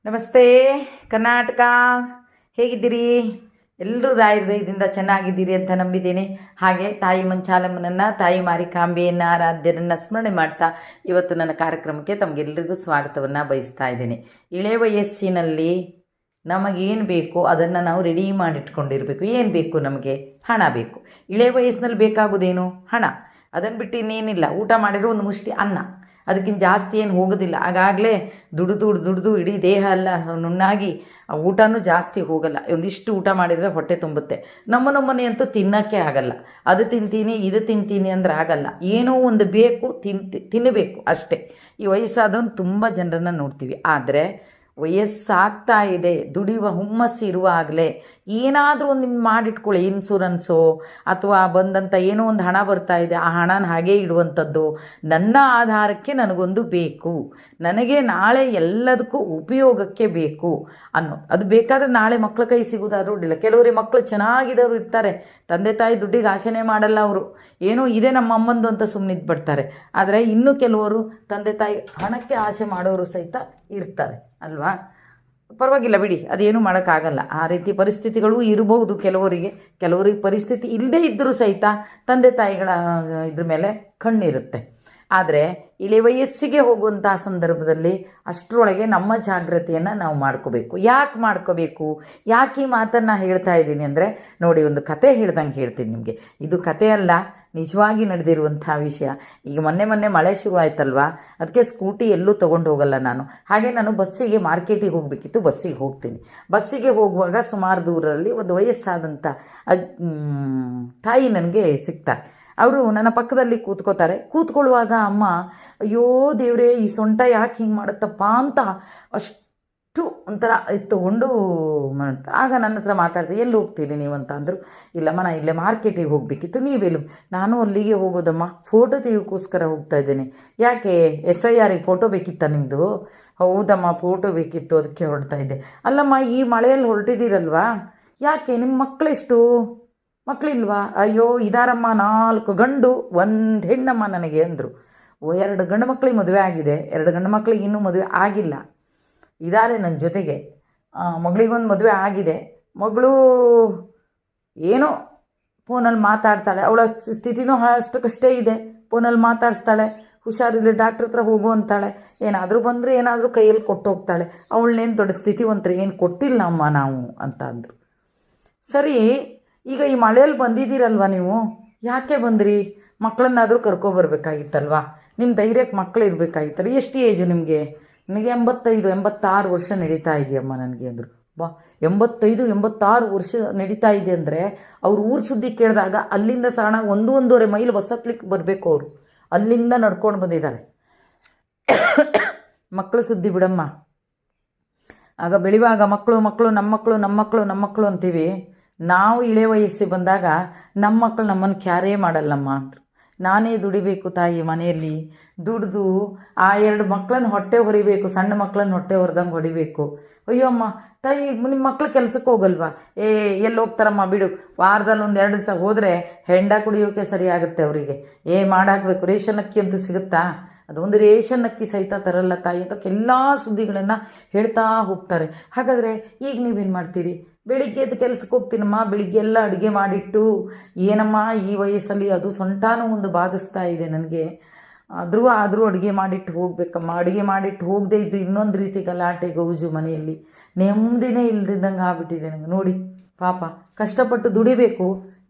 ನಮಸ್ತೆ ಕರ್ನಾಟಕ, ಹೇಗಿದ್ದೀರಿ? ಎಲ್ಲರೂ ರಾಯರದಿಂದ ಚೆನ್ನಾಗಿದ್ದೀರಿ ಅಂತ ನಂಬಿದ್ದೀನಿ. ಹಾಗೆ ತಾಯಿ ಮಂಚಾಲಮ್ಮನನ್ನು, ತಾಯಿ ಮಾರಿಕಾಂಬೆಯನ್ನು, ಆರಾಧ್ಯರನ್ನು ಸ್ಮರಣೆ ಮಾಡ್ತಾ ಇವತ್ತು ನನ್ನ ಕಾರ್ಯಕ್ರಮಕ್ಕೆ ತಮಗೆಲ್ಲರಿಗೂ ಸ್ವಾಗತವನ್ನು ಬಯಸ್ತಾ ಇದ್ದೀನಿ. ಇಳೆ ವಯಸ್ಸಿನಲ್ಲಿ ನಮಗೇನು ಬೇಕು ಅದನ್ನು ನಾವು ರೆಡಿ ಮಾಡಿಟ್ಕೊಂಡಿರಬೇಕು. ಏನು ಬೇಕು? ನಮಗೆ ಹಣ ಬೇಕು. ಇಳೆ ವಯಸ್ಸಿನಲ್ಲಿ ಬೇಕಾಗೋದೇನು? ಹಣ. ಅದನ್ನು ಬಿಟ್ಟು ಇನ್ನೇನಿಲ್ಲ. ಊಟ ಮಾಡಿದರೆ ಒಂದು ಮುಷ್ಟಿ ಅನ್ನ, ಅದಕ್ಕಿಂತ ಜಾಸ್ತಿ ಏನು ಹೋಗೋದಿಲ್ಲ. ಆಗಾಗಲೇ ದುಡ್ದು ಇಡೀ ದೇಹ ಎಲ್ಲ ನುಣ್ಣಾಗಿ ಊಟನೂ ಜಾಸ್ತಿ ಹೋಗಲ್ಲ. ಒಂದಿಷ್ಟು ಊಟ ಮಾಡಿದರೆ ಹೊಟ್ಟೆ ತುಂಬುತ್ತೆ. ನಮ್ಮನೆ ಅಂತೂ ತಿನ್ನೋಕ್ಕೆ ಆಗಲ್ಲ. ಅದು ತಿಂತೀನಿ ಇದು ತಿಂತೀನಿ ಅಂದ್ರೆ ಆಗಲ್ಲ. ಏನೋ ಒಂದು ಬೇಕು, ತಿನ್ನಬೇಕು ಅಷ್ಟೇ. ಈ ವಯಸ್ಸಾದವನು ತುಂಬ ಜನರನ್ನು ನೋಡ್ತೀವಿ. ಆದರೆ ವಯಸ್ಸಾಗ್ತಾ ಇದೆ, ದುಡಿಯುವ ಹುಮ್ಮಸ್ಸು ಇರುವಾಗಲೇ ಏನಾದರೂ ಒಂದು ಮಾಡಿಟ್ಕೊಳ್ಳಿ. ಇನ್ಸೂರೆನ್ಸು ಅಥವಾ ಬಂದಂಥ ಏನೋ ಒಂದು ಹಣ ಬರ್ತಾ ಇದೆ, ಆ ಹಣನ ಹಾಗೇ ಇಡುವಂಥದ್ದು. ನನ್ನ ಆಧಾರಕ್ಕೆ ನನಗೊಂದು ಬೇಕು, ನನಗೆ ನಾಳೆ ಎಲ್ಲದಕ್ಕೂ ಉಪಯೋಗಕ್ಕೆ ಬೇಕು ಅನ್ನೋದು. ಅದು ಬೇಕಾದರೆ ನಾಳೆ ಮಕ್ಕಳ ಕೈ ಸಿಗೋದಾದ್ರೂ ಅಡ್ಡಿಲ್ಲ. ಕೆಲವರಿಗೆ ಮಕ್ಕಳು ಚೆನ್ನಾಗಿದ್ದವರು ಇರ್ತಾರೆ, ತಂದೆ ತಾಯಿ ದುಡ್ಡಿಗೆ ಆಸೆನೇ ಮಾಡಲ್ಲ. ಅವರು ಏನೋ ಇದೆ ನಮ್ಮ ಅಮ್ಮಂದು ಅಂತ ಸುಮ್ಮನಿದ್ದು ಬಿಡ್ತಾರೆ. ಆದರೆ ಇನ್ನು ಕೆಲವರು ತಂದೆ ತಾಯಿ ಹಣಕ್ಕೆ ಆಸೆ ಮಾಡೋರು ಸಹಿತ ಇರ್ತಾರೆ ಅಲ್ವಾ? ಪರವಾಗಿಲ್ಲ ಬಿಡಿ, ಅದೇನು ಮಾಡೋಕ್ಕಾಗಲ್ಲ. ಆ ರೀತಿ ಪರಿಸ್ಥಿತಿಗಳು ಇರಬಹುದು ಕೆಲವರಿಗೆ ಪರಿಸ್ಥಿತಿ ಇಲ್ಲದೇ ಇದ್ದರೂ ಸಹಿತ ತಂದೆ ತಾಯಿಗಳ ಇದ್ರ ಮೇಲೆ ಕಣ್ಣಿರುತ್ತೆ. ಆದರೆ ಇಳಿ ವಯಸ್ಸಿಗೆ ಹೋಗುವಂಥ ಸಂದರ್ಭದಲ್ಲಿ ಅಷ್ಟರೊಳಗೆ ನಮ್ಮ ಜಾಗ್ರತೆಯನ್ನು ನಾವು ಮಾಡ್ಕೋಬೇಕು. ಯಾಕೆ ಮಾಡ್ಕೋಬೇಕು? ಯಾಕೆ ಈ ಮಾತನ್ನು ಹೇಳ್ತಾ ಇದ್ದೀನಿ ಅಂದರೆ, ನೋಡಿ, ಒಂದು ಕತೆ ಹೇಳ್ದಂಗೆ ಹೇಳ್ತೀನಿ ನಿಮಗೆ. ಇದು ಕತೆ ಅಲ್ಲ, ನಿಜವಾಗಿ ನಡೆದಿರುವಂಥ ವಿಷಯ. ಈಗ ಮೊನ್ನೆ ಮಳೆ ಶುರುವಾಯ್ತಲ್ವ, ಅದಕ್ಕೆ ಸ್ಕೂಟಿ ಎಲ್ಲೂ ತೊಗೊಂಡು ಹೋಗಲ್ಲ ನಾನು. ಹಾಗೆ ನಾನು ಬಸ್ಸಿಗೆ ಮಾರ್ಕೆಟಿಗೆ ಹೋಗಬೇಕಿತ್ತು, ಬಸ್ಸಿಗೆ ಹೋಗ್ತೀನಿ. ಬಸ್ಸಿಗೆ ಹೋಗುವಾಗ ಸುಮಾರು ದೂರದಲ್ಲಿ ಒಂದು ವಯಸ್ಸಾದಂಥ ತಾಯಿ ನನಗೆ ಸಿಗ್ತಾರೆ. ಅವರು ನನ್ನ ಪಕ್ಕದಲ್ಲಿ ಕೂತ್ಕೊಳ್ಳುವಾಗ ಅಮ್ಮ, ಅಯ್ಯೋ ದೇವರೇ, ಈ ಸೊಂಟ ಯಾಕೆ ಹಿಂಗೆ ಮಾಡುತ್ತಪ್ಪ ಅಂತ ಅಷ್ಟು ಒಂಥರ ತೊಗೊಂಡು ಆಗ ನನ್ನ ಹತ್ರ ಮಾತಾಡ್ತೀನಿ. ಎಲ್ಲಿ ಹೋಗ್ತೀರಿ ನೀವು ಅಂತ ಅಂದರು. ಇಲ್ಲಮ್ಮ, ನಾನು ಇಲ್ಲೇ ಮಾರ್ಕೆಟಿಗೆ ಹೋಗಬೇಕಿತ್ತು. ನೀವೆಲ್ಲ? ನಾನು ಅಲ್ಲಿಗೆ ಹೋಗೋದಮ್ಮ, ಫೋಟೋ ತೆಗಿಯೋಕ್ಕೋಸ್ಕರ ಹೋಗ್ತಾ ಇದ್ದೇನೆ. ಯಾಕೆ SIR ಫೋಟೋ ಬೇಕಿತ್ತಾ ನಿಮ್ಮದು? ಹೌದಮ್ಮ, ಫೋಟೋ ಬೇಕಿತ್ತು, ಅದಕ್ಕೆ ಹೊರಡ್ತಾ ಇದ್ದೆ. ಅಲ್ಲಮ್ಮ, ಈ ಮಳೆಯಲ್ಲಿ ಹೊರಟಿದ್ದೀರಲ್ವಾ, ಯಾಕೆ? ನಿಮ್ಮ ಮಕ್ಕಳೆಷ್ಟು? ಮಕ್ಕಳಿಲ್ವಾ? ಅಯ್ಯೋ ಇದಾರಮ್ಮ, 4 ಗಂಡು 1 ಹೆಣ್ಣಮ್ಮ ನನಗೆ ಅಂದರು. 2 ಗಂಡು ಮಕ್ಕಳಿಗೆ ಮದುವೆ ಆಗಿದೆ, 2 ಗಂಡು ಮಕ್ಕಳಿಗೆ ಇನ್ನೂ ಮದುವೆ ಆಗಿಲ್ಲ, ಇದ್ದಾರೆ ನನ್ನ ಜೊತೆಗೆ. ಮಗಳಿಗೊಂದು ಮದುವೆ ಆಗಿದೆ. ಮಗಳು ಏನೋ ಫೋನಲ್ಲಿ ಮಾತಾಡ್ತಾಳೆ. ಅವಳ ಸ್ಥಿತಿನೂ ಅಷ್ಟಕ್ಕಷ್ಟೇ ಇದೆ. ಫೋನಲ್ಲಿ ಮಾತಾಡಿಸ್ತಾಳೆ, ಹುಷಾರಿಲ್ಲ, ಡಾಕ್ಟ್ರ್ ಹತ್ರ ಹೋಗು ಅಂತಾಳೆ. ಏನಾದರೂ ಬಂದರೆ ಏನಾದರೂ ಕೈಯಲ್ಲಿ ಕೊಟ್ಟು ಹೋಗ್ತಾಳೆ. ಅವಳನ್ನೇನು ದೊಡ್ಡ ಸ್ಥಿತಿವಂತರು ಏನು ಕೊಟ್ಟಿಲ್ಲ ಅಮ್ಮ ನಾವು ಅಂತ ಅಂದರು. ಸರಿ, ಈಗ ಈ ಮಳೆಯಲ್ಲಿ ಬಂದಿದ್ದೀರಲ್ವ ನೀವು, ಯಾಕೆ ಬಂದ್ರಿ? ಮಕ್ಕಳನ್ನಾದರೂ ಕರ್ಕೊಬರ್ಬೇಕಾಗಿತ್ತಲ್ವ? ನಿಮ್ಮ ಧೈರ್ಯಕ್ಕೆ ಮಕ್ಕಳು ಇರಬೇಕಾಗಿತ್ತಲ್ಲ. ಎಷ್ಟು ಏಜು ನಿಮಗೆ? ನನಗೆ 85-86 ವರ್ಷ ನಡೀತಾ ಇದೆಯಮ್ಮ ನನಗೆ ಅಂದರು. 85-86 ವರ್ಷ ನಡೀತಾ ಇದೆ ಅಂದರೆ ಅವ್ರು ಊರು ಸುದ್ದಿ ಕೇಳಿದಾಗ ಅಲ್ಲಿಂದ ಸಾಣ 1-1.5 ಮೈಲ್ ಬಸ್ ಹತ್ಲಿಕ್ಕೆ ಬರಬೇಕು. ಅವರು ಅಲ್ಲಿಂದ ನಡ್ಕೊಂಡು ಬಂದಿದ್ದಾರೆ. ಮಕ್ಕಳು ಸುದ್ದಿ ಬಿಡಮ್ಮ. ಆಗ ಬೆಳೆಯುವಾಗ ನಮ್ಮ ಮಕ್ಕಳು ಅಂತೀವಿ. ನಾವು ಇಳೆ ವಯಸ್ಸಿಗೆ ಬಂದಾಗ ನಮ್ಮ ಮಕ್ಕಳು ನಮ್ಮನ್ನು ಕ್ಯಾರೇ ಮಾಡಲ್ಲಮ್ಮ ಅಂದರು. ನಾನೇ ದುಡಿಬೇಕು ತಾಯಿ, ಮನೆಯಲ್ಲಿ ದುಡಿದು ಆ 2 ಮಕ್ಕಳನ್ನು ಹೊಟ್ಟೆ ಹೊರಿಬೇಕು, ಸಣ್ಣ ಮಕ್ಕಳನ್ನು ಹೊಟ್ಟೆ ಹೊರದಂಗೆ ಹೊಡಿಬೇಕು. ಅಯ್ಯೋ ಅಮ್ಮ ತಾಯಿ, ನಿಮ್ಮ ಮಕ್ಕಳು ಕೆಲಸಕ್ಕೆ ಹೋಗಲ್ವಾ? ಎಲ್ಲಿ ಹೋಗ್ತಾರಮ್ಮ, ಬಿಡು. ವಾರದಲ್ಲಿ 1-2 ದಿವಸ ಹೋದರೆ ಹೆಂಡ ಕುಡಿಯೋಕೆ ಸರಿಯಾಗುತ್ತೆ ಅವರಿಗೆ. ಮಾಡಾಕಬೇಕು. ರೇಷನ್ ಅಕ್ಕಿ ಅಂತೂ ಸಿಗುತ್ತಾ? ಅದೊಂದು ರೇಷನ್ ಅಕ್ಕಿ ಸಹಿತ ತರಲ್ಲ ತಾಯಿ ಅಂತ ಎಲ್ಲ ಸುದ್ದಿಗಳನ್ನು ಹೇಳ್ತಾ ಹೋಗ್ತಾರೆ. ಹಾಗಾದರೆ ಈಗ ನೀವೇನು ಮಾಡ್ತೀರಿ? ಬೆಳಿಗ್ಗೆ ಎದ್ದು ಕೆಲಸಕ್ಕೆ ಹೋಗ್ತೀನಮ್ಮ, ಬೆಳಿಗ್ಗೆ ಎಲ್ಲ ಅಡುಗೆ ಮಾಡಿಟ್ಟು, ಏನಮ್ಮ ಈ ವಯಸ್ಸಲ್ಲಿ ಅದು ಸೊಂಟಾನೂ ಒಂದು ಬಾಧಿಸ್ತಾ ಇದೆ ನನಗೆ. ಆದರೂ ಅಡುಗೆ ಮಾಡಿಟ್ಟು ಹೋಗಬೇಕಮ್ಮ. ಅಡುಗೆ ಮಾಡಿಟ್ಟು ಹೋಗದೆ ಇದ್ದು ಇನ್ನೊಂದು ರೀತಿ ಗಲಾಟೆ ಗೌಜು ಮನೆಯಲ್ಲಿ. ನೆಮ್ಮದಿನೇ ಇಲ್ದಿದ್ದಂಗೆ ಆಗ್ಬಿಟ್ಟಿದೆ ನನಗೆ. ನೋಡಿ ಪಾಪ, ಕಷ್ಟಪಟ್ಟು ದುಡಿಬೇಕು,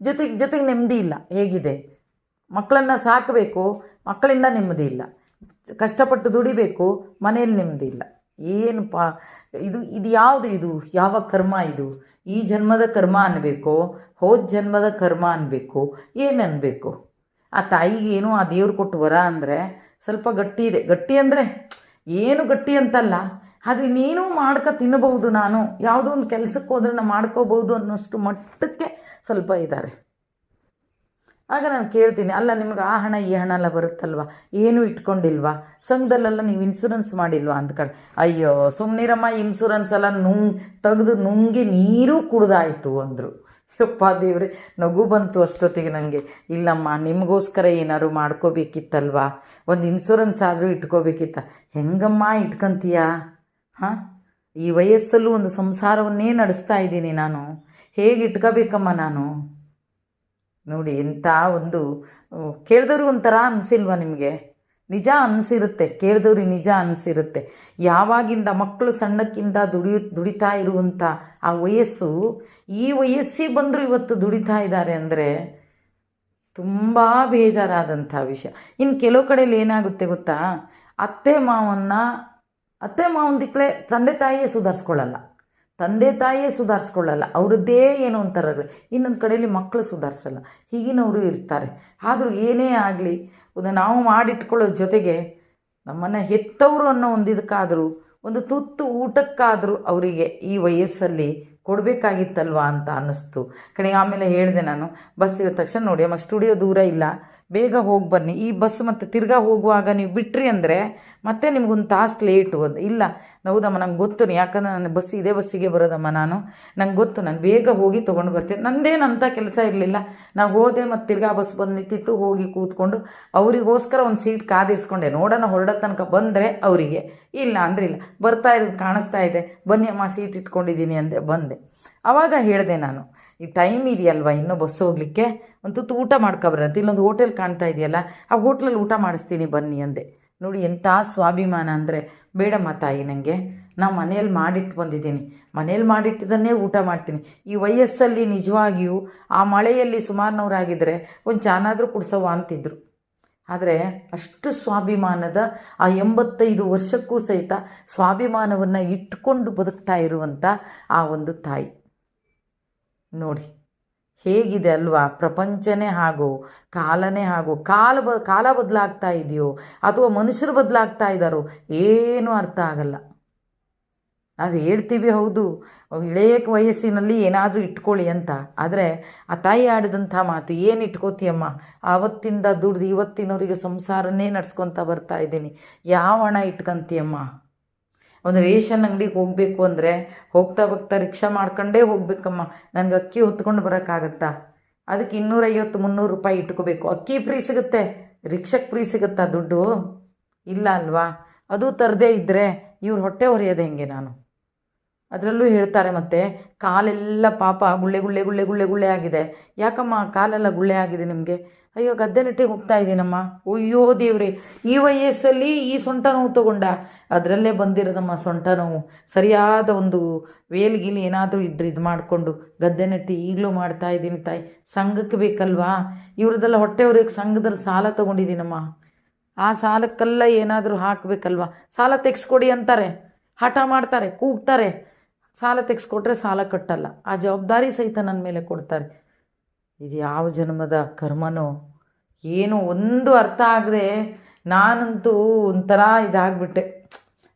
ಜೊತೆಗೆ ನೆಮ್ಮದಿ ಇಲ್ಲ. ಹೇಗಿದೆ? ಮಕ್ಕಳನ್ನು ಸಾಕಬೇಕು, ಮಕ್ಕಳಿಂದ ನೆಮ್ಮದಿ ಇಲ್ಲ. ಕಷ್ಟಪಟ್ಟು ದುಡಿಬೇಕು, ಮನೆಯಲ್ಲಿ ನೆಮ್ಮದಿ ಇಲ್ಲ. ಏನಪ್ಪ ಇದು ಯಾವುದು? ಇದು ಯಾವ ಕರ್ಮ ಇದು? ಈ ಜನ್ಮದ ಕರ್ಮ ಅನ್ನಬೇಕು, ಹೋದ ಜನ್ಮದ ಕರ್ಮ ಅನ್ನಬೇಕು, ಏನು ಅನ್ನಬೇಕು? ಆ ತಾಯಿಗೆ ಏನೋ ಆ ದೇವ್ರು ಕೊಟ್ಟು ವರ ಅಂದರೆ ಸ್ವಲ್ಪ ಗಟ್ಟಿ ಇದೆ. ಗಟ್ಟಿ ಅಂದರೆ ಏನು ಗಟ್ಟಿ ಅಂತಲ್ಲ, ಆದರೆ ನೀನು ತಿನ್ನಬಹುದು. ನಾನು ಯಾವುದೋ ಒಂದು ಕೆಲಸಕ್ಕೆ ಹೋದ್ರೆ ನಾನು ಮಾಡ್ಕೋಬಹುದು ಅನ್ನೋಷ್ಟು ಮಟ್ಟಕ್ಕೆ ಸ್ವಲ್ಪ ಇದ್ದಾರೆ. ಆಗ ನಾನು ಕೇಳ್ತೀನಿ, ಅಲ್ಲ ನಿಮ್ಗೆ ಆ ಹಣ ಈ ಹಣ ಎಲ್ಲ ಬರುತ್ತಲ್ವ, ಏನೂ ಇಟ್ಕೊಂಡಿಲ್ವಾ? ಸಂಘದಲ್ಲೆಲ್ಲ ನೀವು ಇನ್ಶೂರೆನ್ಸ್ ಮಾಡಿಲ್ವಾ ಅಂತ ಅಯ್ಯೋ ಸುಮ್ಮನಿರಮ್ಮ, ಇನ್ಶೂರೆನ್ಸ್ ಎಲ್ಲ ತೆಗೆದು ನುಂಗಿ ನೀರು ಕುಡ್ದಾಯಿತು ಅಂದರು. ಯಪ್ಪ ದೇವ್ರೆ, ನಗು ಬಂತು ಅಷ್ಟೊತ್ತಿಗೆ ನನಗೆ. ಇಲ್ಲಮ್ಮ, ನಿಮಗೋಸ್ಕರ ಏನಾದ್ರು ಮಾಡ್ಕೋಬೇಕಿತ್ತಲ್ವ, ಒಂದು ಇನ್ಶೂರೆನ್ಸ್ ಆದರೂ ಇಟ್ಕೋಬೇಕಿತ್ತ. ಹೆಂಗಮ್ಮ ಇಟ್ಕೊಂತೀಯಾ? ಹಾಂ, ಈ ವಯಸ್ಸಲ್ಲೂ ಒಂದು ಸಂಸಾರವನ್ನೇ ನಡೆಸ್ತಾ ಇದ್ದೀನಿ ನಾನು, ಹೇಗೆ ಇಟ್ಕೋಬೇಕಮ್ಮ ನಾನು? ನೋಡಿ ಎಂಥ ಒಂದು ಕೇಳಿದವ್ರಿಗೆ ಒಂಥರ ಅನಿಸಿಲ್ವ ನಿಮಗೆ? ನಿಜ ಅನಿಸಿರುತ್ತೆ, ಕೇಳಿದವ್ರಿಗೆ ನಿಜ ಅನಿಸಿರುತ್ತೆ. ಯಾವಾಗಿಂದ ಮಕ್ಕಳು ಸಣ್ಣಕ್ಕಿಂತ ದುಡಿತಾ ಇರುವಂಥ ಆ ವಯಸ್ಸು, ಈ ವಯಸ್ಸಿಗೆ ಬಂದರೂ ಇವತ್ತು ದುಡಿತಾ ಇದ್ದಾರೆ ಅಂದರೆ ತುಂಬ ಬೇಜಾರಾದಂಥ ವಿಷಯ. ಇನ್ನು ಕೆಲವು ಕಡೆಯಲ್ಲಿ ಏನಾಗುತ್ತೆ ಗೊತ್ತಾ, ಅತ್ತೆ ಮಾವನ ದಿಕ್ಕಲೆ ತಂದೆ ತಾಯಿಯೇ ಸುಧಾರಿಸ್ಕೊಳ್ಳಲ್ಲ, ಅವ್ರದ್ದೇ ಏನೋ ಒಂಥರ. ಇನ್ನೊಂದು ಕಡೆಯಲ್ಲಿ ಮಕ್ಕಳು ಸುಧಾರಿಸಲ್ಲ, ಹೀಗಿನವರು ಇರ್ತಾರೆ. ಆದರೂ ಏನೇ ಆಗಲಿ ನಾವು ಮಾಡಿಟ್ಕೊಳ್ಳೋ ಜೊತೆಗೆ ನಮ್ಮನ್ನು ಹೆತ್ತವರು ಅನ್ನೋ ಒಂದು ಇದಕ್ಕಾದರೂ, ಒಂದು ತುತ್ತು ಊಟಕ್ಕಾದರೂ ಅವರಿಗೆ ಈ ವಯಸ್ಸಲ್ಲಿ ಕೊಡಬೇಕಾಗಿತ್ತಲ್ವ ಅಂತ ಅನ್ನಿಸ್ತು ಕಡೆಗೆ. ಆಮೇಲೆ ಹೇಳಿದೆ ನಾನು, ಬಸ್ ಇರೋ ತಕ್ಷಣ ನೋಡಿ ಅಮ್ಮ ಸ್ಟುಡಿಯೋ ದೂರ ಇಲ್ಲ, ಬೇಗ ಹೋಗಿ ಬನ್ನಿ. ಈ ಬಸ್ ಮತ್ತು ತಿರ್ಗಾ ಹೋಗುವಾಗ ನೀವು ಬಿಟ್ರಿ ಅಂದರೆ ಮತ್ತೆ ನಿಮ್ಗೊಂದು ತಾಸು ಲೇಟು ಅಂತ. ಇಲ್ಲ ಹೌದಮ್ಮ ನಂಗೆ ಗೊತ್ತು, ಯಾಕಂದರೆ ನಾನು ಇದೇ ಬಸ್ಸಿಗೆ ಬರೋದಮ್ಮ, ನಂಗೆ ಗೊತ್ತು, ನಾನು ಬೇಗ ಹೋಗಿ ತೊಗೊಂಡು ಬರ್ತೀನಿ. ನಂದೇನಂಥ ಕೆಲಸ ಇರಲಿಲ್ಲ, ನಾವು ಹೋದೆ ಮತ್ತು ತಿರ್ಗಾ ಬಸ್ ಬಂದು ನಿಂತಿತ್ತು, ಹೋಗಿ ಕೂತ್ಕೊಂಡು ಅವರಿಗೋಸ್ಕರ ಒಂದು ಸೀಟ್ ಕಾದಿರಿಸ್ಕೊಂಡೆ. ನೋಡೋಣ ಹೊರಡೋ ತನಕ ಬಂದರೆ ಅವರಿಗೆ, ಇಲ್ಲ ಅಂದರೆ ಇಲ್ಲ. ಬರ್ತಾ ಇರೋದು ಕಾಣಿಸ್ತಾ ಇದೆ, ಬನ್ನಿ ಅಮ್ಮ ಸೀಟ್ ಇಟ್ಕೊಂಡಿದ್ದೀನಿ ಅಂದೆ, ಬಂದೆ. ಆವಾಗ ಹೇಳಿದೆ ನಾನು, ಈ ಟೈಮ್ ಇದೆಯಲ್ವ ಇನ್ನೂ ಬಸ್ ಹೋಗಲಿಕ್ಕೆ, ಒಂದು ತುತ್ತು ಊಟ ಮಾಡ್ಕೊಬರಂತೆ, ಇಲ್ಲೊಂದು ಹೋಟೆಲ್ ಕಾಣ್ತಾ ಇದೆಯಲ್ಲ ಆ ಹೋಟ್ಲಲ್ಲಿ ಊಟ ಮಾಡಿಸ್ತೀನಿ ಬನ್ನಿ ಅಂದೆ. ನೋಡಿ ಎಂಥ ಸ್ವಾಭಿಮಾನ ಅಂದರೆ, ಬೇಡಮ್ಮ ತಾಯಿ, ನನಗೆ ನಾನು ಮನೇಲಿ ಮಾಡಿಟ್ಟು ಬಂದಿದ್ದೀನಿ, ಮನೇಲಿ ಮಾಡಿಟ್ಟಿದ್ದನ್ನೇ ಊಟ ಮಾಡ್ತೀನಿ. ಈ ವಯಸ್ಸಲ್ಲಿ ನಿಜವಾಗಿಯೂ ಆ ಮಳೆಯಲ್ಲಿ ಸುಮಾರಿನವರಾಗಿದ್ದರೆ ಒಂದು ಚಾನಾದರೂ ಕುಡಿಸೋವ ಅಂತಿದ್ರು. ಆದರೆ ಅಷ್ಟು ಸ್ವಾಭಿಮಾನದ ಆ 85 ವರ್ಷಕ್ಕೂ ಸಹಿತ ಸ್ವಾಭಿಮಾನವನ್ನು ಇಟ್ಕೊಂಡು ಬದುಕ್ತಾ ಇರುವಂಥ ಆ ಒಂದು ತಾಯಿ ನೋಡಿ ಹೇಗಿದೆ ಅಲ್ವಾ? ಪ್ರಪಂಚನೇ ಹಾಗೂ, ಕಾಲನೇ ಹಾಗೂ, ಕಾಲ ಬದಲಾಗ್ತಾ ಇದೆಯೋ ಅಥವಾ ಮನುಷ್ಯರು ಬದಲಾಗ್ತಾ ಇದ್ದಾರೋ ಏನೂ ಅರ್ಥ ಆಗಲ್ಲ. ನಾವು ಹೇಳ್ತೀವಿ ಹೌದು, ಇಳೆಯ ವಯಸ್ಸಿನಲ್ಲಿ ಏನಾದರೂ ಇಟ್ಕೊಳ್ಳಿ ಅಂತ, ಆದರೆ ಆ ತಾಯಿ ಆಡಿದಂಥ ಮಾತು, ಏನು ಇಟ್ಕೋತೀಯಮ್ಮ, ಆವತ್ತಿಂದ ದುಡ್ದು ಇವತ್ತಿನವರಿಗೆ ಸಂಸಾರನೇ ನಡ್ಸ್ಕೊತ ಬರ್ತಾ ಇದ್ದೀನಿ, ಯಾವ ಹಣ ಇಟ್ಕೊಂತೀಯಮ್ಮ? ಒಂದು ರೇಷನ್ ಅಂಗಡಿಗೆ ಹೋಗಬೇಕು ಅಂದರೆ ಹೋಗ್ತಾ ರಿಕ್ಷಾ ಮಾಡ್ಕೊಂಡೇ ಹೋಗ್ಬೇಕಮ್ಮ, ನನಗೆ ಅಕ್ಕಿ ಹೊತ್ಕೊಂಡು ಬರೋಕ್ಕಾಗತ್ತಾ? ಅದಕ್ಕೆ 250-300 ರೂಪಾಯಿ ಇಟ್ಕೋಬೇಕು. ಅಕ್ಕಿ ಫ್ರೀ ಸಿಗುತ್ತೆ, ರಿಕ್ಷಕ್ಕೆ ಫ್ರೀ ಸಿಗುತ್ತಾ ದುಡ್ಡು? ಇಲ್ಲ ಅಲ್ವಾ? ಅದು ತರದೇ ಇದ್ದರೆ ಇವ್ರು ಹೊಟ್ಟೆ ಹೊರೆಯೋದು ಹೆಂಗೆ ನಾನು? ಅದರಲ್ಲೂ ಹೇಳ್ತಾರೆ ಮತ್ತೆ, ಕಾಲೆಲ್ಲ ಪಾಪ ಗುಳ್ಳೆ ಆಗಿದೆ. ಯಾಕಮ್ಮ ಕಾಲೆಲ್ಲ ಗುಳ್ಳೆ ಆಗಿದೆ ನಿಮಗೆ? ಅಯ್ಯೋ ಗದ್ದೆ ನೆಟ್ಟಿಗೆ ಹೋಗ್ತಾ ಇದ್ದೀನಮ್ಮ. ಅಯ್ಯೋ ದೇವ್ರಿ, ಈ ವಯಸ್ಸಲ್ಲಿ ಈ ಸೊಂಟ ನೋವು ತೊಗೊಂಡ? ಅದರಲ್ಲೇ ಬಂದಿರೋದಮ್ಮ ಸೊಂಟ ನೋವು. ಸರಿಯಾದ ಒಂದು ವೇಲ್ಗಿಲಿ ಏನಾದರೂ ಇದ್ರೆ ಇದು ಮಾಡಿಕೊಂಡು ಗದ್ದೆ ನೆಟ್ಟಿ ಈಗಲೂ ಮಾಡ್ತಾ ಇದ್ದೀನಿ ತಾಯಿ. ಸಂಘಕ್ಕೆ ಬೇಕಲ್ವಾ ಇವ್ರದ್ದೆಲ್ಲ ಹೊಟ್ಟೆ ಹೊರೆಯೋಕ್ಕೆ ಸಂಘದಲ್ಲಿ ಸಾಲ ತೊಗೊಂಡಿದ್ದೀನಮ್ಮ. ಆ ಸಾಲಕ್ಕೆಲ್ಲ ಏನಾದರೂ ಹಾಕಬೇಕಲ್ವ? ಸಾಲ ತೆಗೆಸ್ಕೊಡಿ ಅಂತಾರೆ, ಹಠ ಮಾಡ್ತಾರೆ, ಕೂಗ್ತಾರೆ. ಸಾಲ ತೆಗೆಸ್ಕೊಟ್ರೆ ಸಾಲ ಕಟ್ಟಲ್ಲ, ಆ ಜವಾಬ್ದಾರಿ ಸಹಿತ ನನ್ನ ಮೇಲೆ ಕೊಡ್ತಾರೆ. ಇದು ಯಾವ ಜನ್ಮದ ಕರ್ಮನೋ ಏನೋ ಒಂದು ಅರ್ಥ ಆಗದೆ ನಾನಂತೂ ಒಂಥರ ಇದಾಗ್ಬಿಟ್ಟೆ.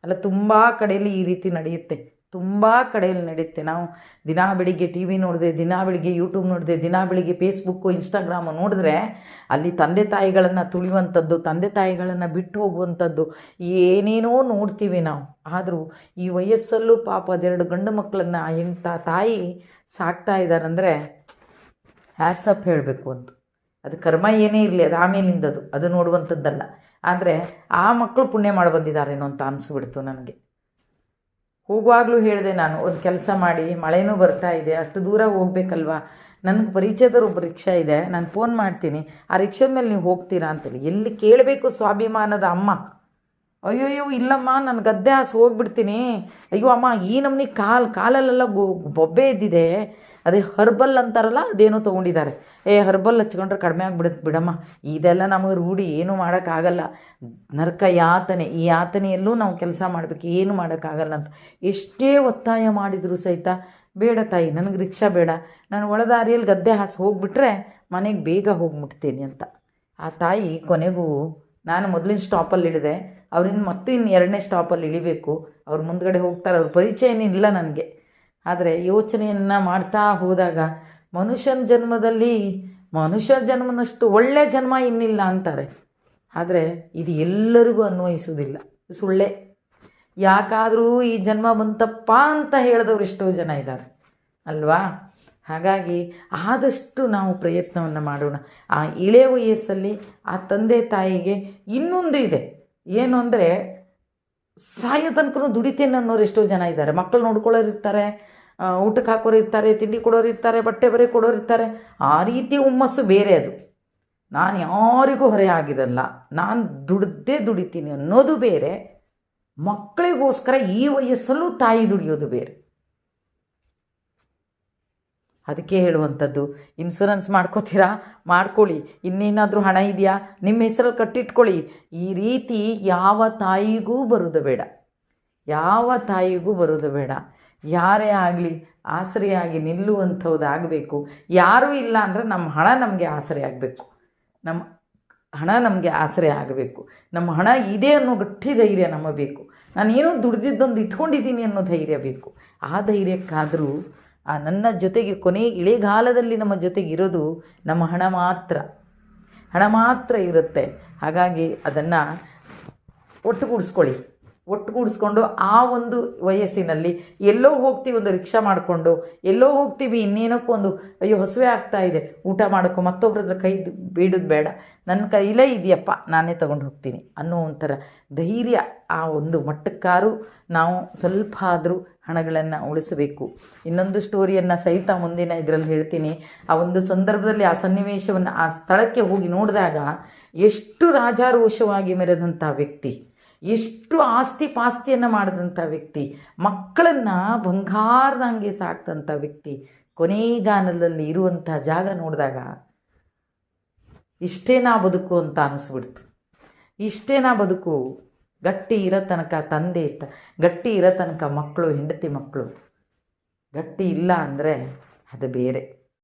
ಅಲ್ಲ, ತುಂಬ ಕಡೆಯಲ್ಲಿ ಈ ರೀತಿ ನಡೆಯುತ್ತೆ, ತುಂಬ ಕಡೆಯಲ್ಲಿ ನಡೆಯುತ್ತೆ. ನಾವು ದಿನಾ ಬೆಳಿಗ್ಗೆ ಟಿ ವಿ ನೋಡಿದೆ, ದಿನಾ ಬೆಳಿಗ್ಗೆ ಯೂಟ್ಯೂಬ್ ನೋಡಿದೆ, ದಿನಾ ಬೆಳಿಗ್ಗೆ ಫೇಸ್ಬುಕ್ಕು ಇನ್ಸ್ಟಾಗ್ರಾಮು ನೋಡಿದ್ರೆ ಅಲ್ಲಿ ತಂದೆ ತಾಯಿಗಳನ್ನು ತುಳಿಯುವಂಥದ್ದು, ತಂದೆ ತಾಯಿಗಳನ್ನು ಬಿಟ್ಟು ಹೋಗುವಂಥದ್ದು ಏನೇನೋ ನೋಡ್ತೀವಿ ನಾವು. ಆದರೂ ಈ ವಯಸ್ಸಲ್ಲೂ ಪಾಪ 2 ಗಂಡು ಮಕ್ಕಳನ್ನು ಎಂಥ ತಾಯಿ ಸಾಕ್ತಾ ಇದ್ದಾರಂದರೆ ಹ್ಯಾಟ್ಸಪ್ ಹೇಳಬೇಕು ಅಂತ. ಅದು ಕರ್ಮ ಏನೇ ಇರಲಿ, ಅದು ಆಮೇಲಿಂದದು, ಅದು ನೋಡುವಂಥದ್ದಲ್ಲ. ಆದರೆ ಆ ಮಕ್ಕಳು ಪುಣ್ಯ ಮಾಡಿ ಬಂದಿದ್ದಾರೇನೋ ಅಂತ ಅನಿಸ್ಬಿಡ್ತು ನನಗೆ. ಹೋಗುವಾಗಲೂ ಹೇಳಿದೆ ನಾನು, ಒಂದು ಕೆಲಸ ಮಾಡಿ, ಮಳೆನೂ ಬರ್ತಾ ಇದೆ, ಅಷ್ಟು ದೂರ ಹೋಗ್ಬೇಕಲ್ವಾ, ನನಗೆ ಪರಿಚಯದವ್ರು ಒಬ್ಬ ರಿಕ್ಷಾ ಇದೆ, ನಾನು ಫೋನ್ ಮಾಡ್ತೀನಿ, ಆ ರಿಕ್ಷಾದ ಮೇಲೆ ನೀವು ಹೋಗ್ತೀರಾ ಅಂತೇಳಿ. ಎಲ್ಲಿ ಕೇಳಬೇಕು ಸ್ವಾಭಿಮಾನದ ಅಮ್ಮ? ಅಯ್ಯೋಯ್ಯೋ ಇಲ್ಲಮ್ಮ, ನಾನು ಗದ್ದೆ ಹಾಸಿ ಹೋಗ್ಬಿಡ್ತೀನಿ. ಅಯ್ಯೋ ಅಮ್ಮ, ಈ ನಮ್ಮನೆ ಕಾಲಲ್ಲೆಲ್ಲ ಬೊಬ್ಬೆ ಎದ್ದಿದೆ, ಅದೇ ಹರ್ಬಲ್ ಅಂತಾರಲ್ಲ ಅದೇನೋ ತೊಗೊಂಡಿದ್ದಾರೆ. ಹರ್ಬಲ್ ಹಚ್ಕೊಂಡ್ರೆ ಕಡಿಮೆ ಆಗಿಬಿಡುತ್ತೆ ಬಿಡಮ್ಮ, ಇದೆಲ್ಲ ನಮಗೆ ರೂಢಿ, ಏನೂ ಮಾಡೋಕ್ಕಾಗಲ್ಲ, ನರಕ ಯಾತನೆ, ಈ ಯಾತನೆಯಲ್ಲೂ ನಾವು ಕೆಲಸ ಮಾಡಬೇಕು, ಏನು ಮಾಡೋಕ್ಕಾಗಲ್ಲ ಅಂತ ಎಷ್ಟೇ ಒತ್ತಾಯ ಮಾಡಿದರೂ ಸಹಿತ, ಬೇಡ ತಾಯಿ ನನಗೆ ರಿಕ್ಷಾ ಬೇಡ, ನಾನು ಒಳದಾರಿಯಲ್ಲಿ ಗದ್ದೆ ಹಾಸಿ ಹೋಗಿಬಿಟ್ರೆ ಮನೆಗೆ ಬೇಗ ಹೋಗ್ಬಿಡ್ತೀನಿ ಅಂತ. ಆ ತಾಯಿ ಕೊನೆಗೂ ನಾನು ಮೊದಲಿನ ಸ್ಟಾಪಲ್ಲಿ ಇಳಿದೆ, ಅವ್ರಿಂದ ಮತ್ತು ಇನ್ನು 2ನೇ ಸ್ಟಾಪಲ್ಲಿ ಇಳಿಬೇಕು, ಅವ್ರು ಮುಂದ್ಗಡೆ ಹೋಗ್ತಾರೆ, ಅವ್ರ ಪರಿಚಯ ಏನಿಲ್ಲ ನನಗೆ. ಆದರೆ ಯೋಚನೆಯನ್ನು ಮಾಡ್ತಾ ಹೋದಾಗ ಮನುಷ್ಯನ ಜನ್ಮನಷ್ಟು ಒಳ್ಳೆ ಜನ್ಮ ಇನ್ನಿಲ್ಲ ಅಂತಾರೆ. ಆದರೆ ಇದು ಎಲ್ಲರಿಗೂ ಅನ್ವಯಿಸೋದಿಲ್ಲ, ಸುಳ್ಳೆ. ಯಾಕಾದರೂ ಈ ಜನ್ಮ ಬಂತಪ್ಪ ಅಂತ ಹೇಳಿದವರು ಎಷ್ಟೋ ಜನ ಇದ್ದಾರೆ ಅಲ್ವಾ? ಹಾಗಾಗಿ ಆದಷ್ಟು ನಾವು ಪ್ರಯತ್ನವನ್ನು ಮಾಡೋಣ. ಆ ಇಳೆಯ ವಯಸ್ಸಲ್ಲಿ ಆ ತಂದೆ ತಾಯಿಗೆ ಇನ್ನೊಂದು ಇದೆ, ಏನು ಅಂದರೆ ಸಾಯೋ ತನಕ ದುಡಿತೇನೆ ಅನ್ನೋರು ಎಷ್ಟೋ ಜನ ಇದ್ದಾರೆ. ಮಕ್ಕಳು ನೋಡ್ಕೊಳ್ಳೋರು ಇರ್ತಾರೆ, ಊಟಕ್ಕೆ ಹಾಕೋರು ಇರ್ತಾರೆ, ತಿಂಡಿ ಕೊಡೋರು ಇರ್ತಾರೆ, ಬಟ್ಟೆ ಬರೆ ಕೊಡೋರು ಇರ್ತಾರೆ. ಆ ರೀತಿ ಹುಮ್ಮಸ್ಸು ಬೇರೆ ಅದು. ನಾನು ಯಾರಿಗೂ ಹೊರೆ ಆಗಿರಲ್ಲ, ನಾನು ದುಡಿತೀನಿ ಅನ್ನೋದು ಬೇರೆ. ಮಕ್ಕಳಿಗೋಸ್ಕರ ಈ ವಯಸ್ಸಲ್ಲೂ ತಾಯಿ ದುಡಿಯೋದು ಬೇರೆ. ಅದಕ್ಕೆ ಹೇಳುವಂಥದ್ದು, ಇನ್ಶೂರೆನ್ಸ್ ಮಾಡ್ಕೋತೀರಾ ಮಾಡ್ಕೊಳ್ಳಿ, ಇನ್ನೇನಾದರೂ ಹಣ ಇದೆಯಾ ನಿಮ್ಮ ಹೆಸರಲ್ಲಿ ಕಟ್ಟಿಟ್ಕೊಳ್ಳಿ. ಈ ರೀತಿ ಯಾವ ತಾಯಿಗೂ ಬರೋದು ಬೇಡ, ಯಾವ ತಾಯಿಗೂ ಬರೋದು ಬೇಡ. ಯಾರೇ ಆಗಲಿ ಆಸರೆಯಾಗಿ ನಿಲ್ಲುವಂಥದ್ದಾಗಬೇಕು. ಯಾರೂ ಇಲ್ಲ ಅಂದರೆ ನಮ್ಮ ಹಣ ನಮಗೆ ಆಸರೆ ಆಗಬೇಕು, ನಮ್ಮ ಹಣ ನಮಗೆ ಆಸರೆ ಆಗಬೇಕು. ನಮ್ಮ ಹಣ ಇದೆ ಅನ್ನೋ ಗಟ್ಟಿ ಧೈರ್ಯ ನಮಗೆ ಬೇಕು. ನಾನೇನೋ ದುಡ್ದಿದ್ದೊಂದು ಇಟ್ಕೊಂಡಿದ್ದೀನಿ ಅನ್ನೋ ಧೈರ್ಯ ಬೇಕು. ಆ ಧೈರ್ಯಕ್ಕಾದರೂ ನನ್ನ ಜೊತೆಗೆ ಕೊನೆ ಇಳೆಗಾಲದಲ್ಲಿ ನಮ್ಮ ಜೊತೆಗೆ ಇರೋದು ನಮ್ಮ ಹಣ ಮಾತ್ರ ಇರುತ್ತೆ. ಹಾಗಾಗಿ ಅದನ್ನು ಒಟ್ಟುಗೂಡಿಸ್ಕೊಂಡು ಆ ಒಂದು ವಯಸ್ಸಿನಲ್ಲಿ ಎಲ್ಲೋ ಹೋಗ್ತೀವಿ, ಒಂದು ರಿಕ್ಷಾ ಮಾಡಿಕೊಂಡು ಎಲ್ಲೋ ಹೋಗ್ತೀವಿ, ಇನ್ನೇನಕ್ಕೂ ಒಂದು ಅಯ್ಯೋ ಹಸುವೆ ಆಗ್ತಾ ಇದೆ ಊಟ ಮಾಡೋಕ್ಕೂ ಮತ್ತೊಬ್ಬರ ಹತ್ರ ಕೈ ಬೀಡೋದು ಬೇಡ, ನನ್ನ ಕೈಲೇ ಇದೆಯಪ್ಪ ನಾನೇ ತಗೊಂಡು ಹೋಗ್ತೀನಿ ಅನ್ನೋ ಒಂಥರ ಧೈರ್ಯ. ಆ ಒಂದು ಮಟ್ಟಕ್ಕಾರು ನಾವು ಸ್ವಲ್ಪ ಆದರೂ ಹಣಗಳನ್ನು ಉಳಿಸಬೇಕು. ಇನ್ನೊಂದು ಸ್ಟೋರಿಯನ್ನು ಸಹಿತ ಮುಂದಿನ ಇದರಲ್ಲಿ ಹೇಳ್ತೀನಿ. ಆ ಒಂದು ಸಂದರ್ಭದಲ್ಲಿ ಆ ಸನ್ನಿವೇಶವನ್ನು, ಆ ಸ್ಥಳಕ್ಕೆ ಹೋಗಿ ನೋಡಿದಾಗ ಎಷ್ಟು ರಾಜಾರೋಷವಾಗಿ ಮೆರೆದಂಥ ವ್ಯಕ್ತಿ, ಎಷ್ಟು ಆಸ್ತಿ ಪಾಸ್ತಿಯನ್ನು ಮಾಡಿದಂಥ ವ್ಯಕ್ತಿ, ಮಕ್ಕಳನ್ನು ಬಂಗಾರದಂಗೆ ಸಾಕ್ತಂಥ ವ್ಯಕ್ತಿ, ಕೊನೆಗಾನದಲ್ಲಿ ಇರುವಂಥ ಜಾಗ ನೋಡಿದಾಗ ಇಷ್ಟೇನಾ ಬದುಕು ಅಂತ ಅನಿಸ್ಬಿಡ್ತು. ಇಷ್ಟೇನಾ ಬದುಕು? ಗಟ್ಟಿ ಇರೋ ತನಕ ತಂದೆ ಗಟ್ಟಿ ಇರೋ ತನಕ ಮಕ್ಕಳು, ಹೆಂಡತಿ ಮಕ್ಕಳು, ಗಟ್ಟಿ ಇಲ್ಲ ಅಂದರೆ ಅದು ಬೇರೆ.